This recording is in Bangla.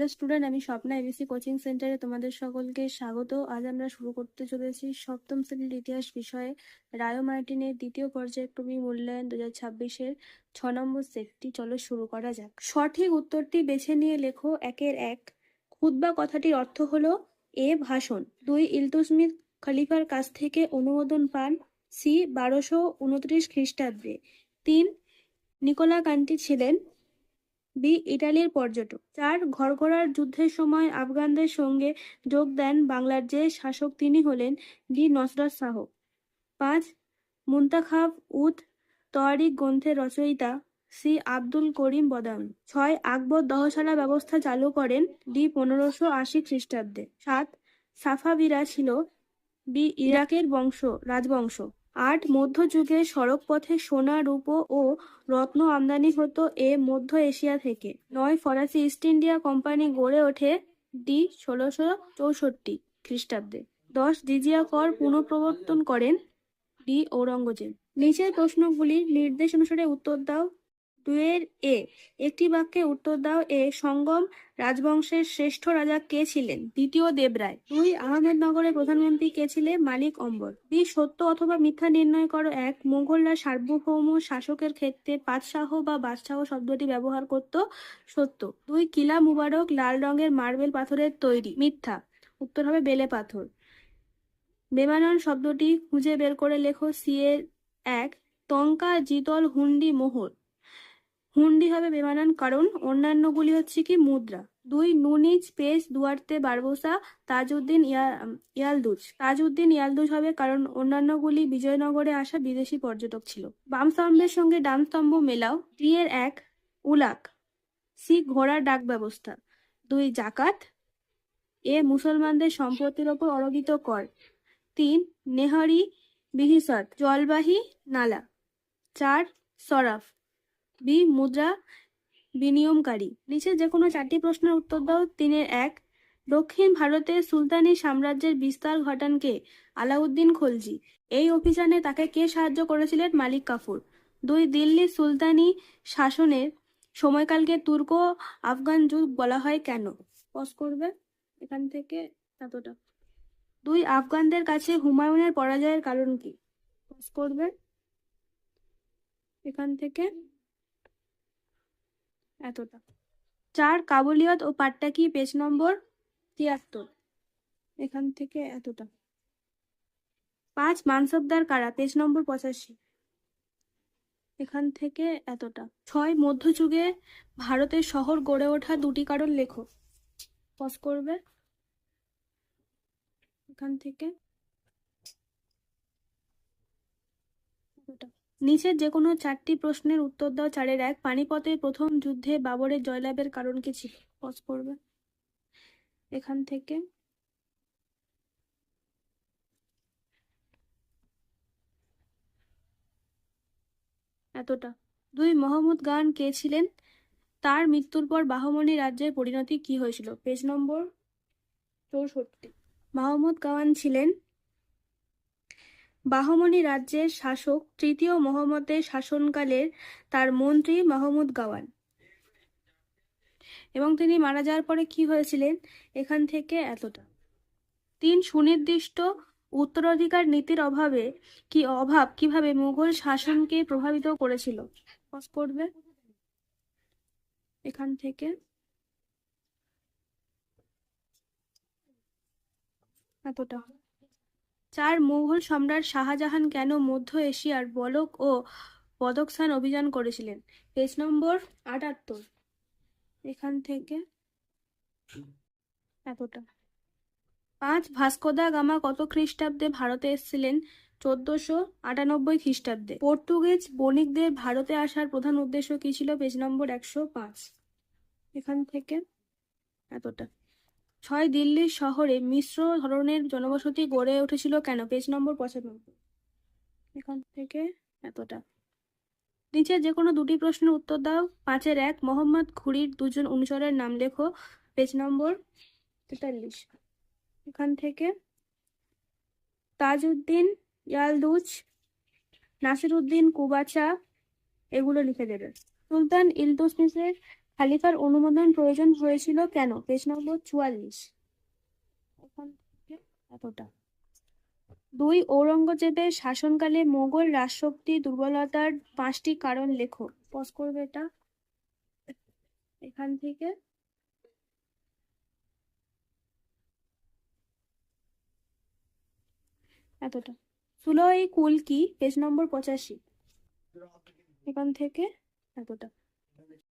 হ্যালো স্টুডেন্ট, আমি স্বপ্না এবিসি কোচিং সেন্টারে তোমাদের সকলকে স্বাগত। আজ আমরা শুরু করতে চলেছি সপ্তম শ্রেণীর ইতিহাস বিষয়ে রায় মার্টিনের দ্বিতীয় পর্যায়ক্রমিক মূল্যায়ন 2026-এর 6 নম্বর সেটটি। চলো শুরু করা যাক। সঠিক উত্তরটি বেছে নিয়ে লেখো। 1-1 খুতবা কথাটির অর্থ হলো এ ভাষণ। 2 ইলতুৎমিশ খলিফার কাছ থেকে অনুমোদন পান। সি 1229 খ্রিস্টাব্দে। 3 নিকোলা কান্তি ছিলেন। বি ইটালির পর্যটক। 4 ঘরঘরার যুদ্ধের সময় আফগানদের সঙ্গে যোগ দেন বাংলার যে শাসক তিনি হলেন ডি নসরত শাহ। 5 মুন্তাখাব উদ তওয়ারিক গ্রন্থের রচয়িতা সি আব্দুল করিম বদাউন। 6 আকবর দহশালা ব্যবস্থা চালু করেন ডি 1580 খ্রিস্টাব্দে। 7 সাফাভিরা ছিল বি ইরাকের রাজবংশ। 8 মধ্যযুগে সড়কপথে সোনা রূপো ও রত্ন আমদানি হতো মধ্য এশিয়া থেকে। 9 ফরাসি ইস্ট ইন্ডিয়া কোম্পানি গড়ে ওঠে ডি 1664 খ্রিস্টাব্দে। 10 জিজিয়া কর পুনঃপ্রবর্তন করেন ডি ঔরঙ্গজেব। নিচের প্রশ্নগুলির নির্দেশ অনুসারে উত্তর দাও। 2 এর এ একটি বাক্যে উত্তর দাও। সঙ্গম রাজবংশের শ্রেষ্ঠ রাজা কে ছিলেন? দ্বিতীয় দেবরায়। 2 আহমেদনগরের প্রধানমন্ত্রী কে ছিলেন? মালিক অম্বর। বি সত্য অথবা মিথ্যা নির্ণয় করো। 1 মোগলরা সার্বভৌম শাসকের ক্ষেত্রে পাতশাহ বা বাদশাহ শব্দটি ব্যবহার করত। সত্য। 2 কিলা মুবারক লাল রঙের মার্বেল পাথরের তৈরি। মিথ্যা। উত্তর হবে বেলে পাথর। বেমানান শব্দটি খুঁজে বের করে লেখো। সি এর 1 টঙ্কা জিতল হুন্ডি মোহর। হুন্ডি হবে বেমানান কারণ অন্যান্যগুলি হচ্ছে কি মুদ্রা। 2 নুনিজ পেশ দুয়ার্তে বারবোসা তাজউদ্দিন ইয়ালদুজ। তাজউদ্দিন ইয়ালদুজ হবে কারণ অন্যান্যগুলি বিজয়নগরে আসা বিদেশি পর্যটক ছিল। বাম স্তম্ভের সঙ্গে ডান স্তম্ভ মেলাও। ডি এর 1 উলাক। সি ঘোড়ার ডাক ব্যবস্থা। 2 জাকাত। মুসলমানদের সম্পত্তির ওপর আরোপিত কর। 3 নেহারি বিহিসত জলবাহী নালা। 4 সরাফ। বি মুদ্রা বিনিময়কারী। নিচে যে কোনো 4টি প্রশ্নের উত্তর দাও। 3 এর 1 দক্ষিণ ভারতে সুলতানি সাম্রাজ্যের বিস্তার ঘটান কে? আলাউদ্দিন খলজি। এই অভিযানে তাকে কে সাহায্য করেছিলেন? মালিক কাফুর। 2 দিল্লি সুলতানি শাসনের সময়কালকে তুর্ক আফগান যুগ বলা হয় কেন? পজ করবে এখান থেকে এতটা। 2 আফগানদের কাছে হুমায়ুনের পরাজয়ের কারণ কি? পজ করবে এখান থেকে এতটা। 4 কাবুলিয়ত ও পাট্টাকি। পেজ নম্বর 73 এখান থেকে এতটা। 5 মানসবদার কারা? পেজ নম্বর 85 এখান থেকে এতটা। 6 মধ্যযুগে ভারতের শহর গড়ে ওঠা 2টি কারণ লেখো। পজ করবে এখান থেকে এতটা। নিচের যে কোনো 4টি প্রশ্নের উত্তর দাও। 4 এর 1 পানিপথের প্রথম যুদ্ধে বাবরের জয়লাভের কারণ কি ছিল? পজ করবে এখান থেকে এতটা। 2 মহমুদ গান কে ছিলেন? তার মৃত্যুর পর বাহমনি রাজ্যের পরিণতি কি হয়েছিল? পেজ নম্বর 64। মাহমুদ গাওয়ান ছিলেন বাহমনি রাজ্যের শাসক। 3য় মোহাম্মদের শাসনকালের তার মন্ত্রী মাহমুদ গাওয়ান, এবং তিনি মারা যাওয়ার পরে কি হয়েছিলেন? এখান থেকে এতটা। 3 সুনির্দিষ্ট উত্তরাধিকার নীতির অভাব কিভাবে মুঘল শাসনকে প্রভাবিত করেছিল? পজ করবে এখান থেকে এতটা। 4 মুঘল সম্রাট শাহজাহান কেন মধ্য এশিয়ার বলক ও বদকসান অভিযান করেছিলেন? পেজ নম্বর 78 এখান থেকে এতটা। 5 ভাস্কো দা গামা কত খ্রিস্টাব্দে ভারতে এসেছিলেন? 1498 খ্রিস্টাব্দে। পর্তুগিজ বণিকদের ভারতে আসার প্রধান উদ্দেশ্য কি ছিল? পেজ নম্বর 105 এখান থেকে এতটা। 6 দিল্লি শহরে মিশ্র ধরনের জনবসতি গড়ে উঠেছিল কেন? পেজ নম্বর 95 এখান থেকে এতটা। নিচে যে কোনো 2টি প্রশ্নের উত্তর দাও। 5 এর 1 মোহাম্মদ ঘুরির 2জন অনুচরের নাম লেখো। পেজ নম্বর 43 এখান থেকে তাজউদ্দিন ইয়ালদুজ, নাসিরউদ্দিন কুবাচা এগুলো লিখে দেবে। সুলতান ইলতুৎমিশের খালিফার অনুমোদন প্রয়োজন হয়েছিল কেন? পেজ নম্বর 44। ওখান থেকে এতটা। 2, ঔরঙ্গজেবের শাসনকালে মোগল রাজশক্তি দুর্বলতার 5টি কারণ লেখো। পজ করবে এটা এখান থেকে এতটা। সুলহ-ই কুল কি? পেজ নম্বর 85। এখান থেকে এতটা।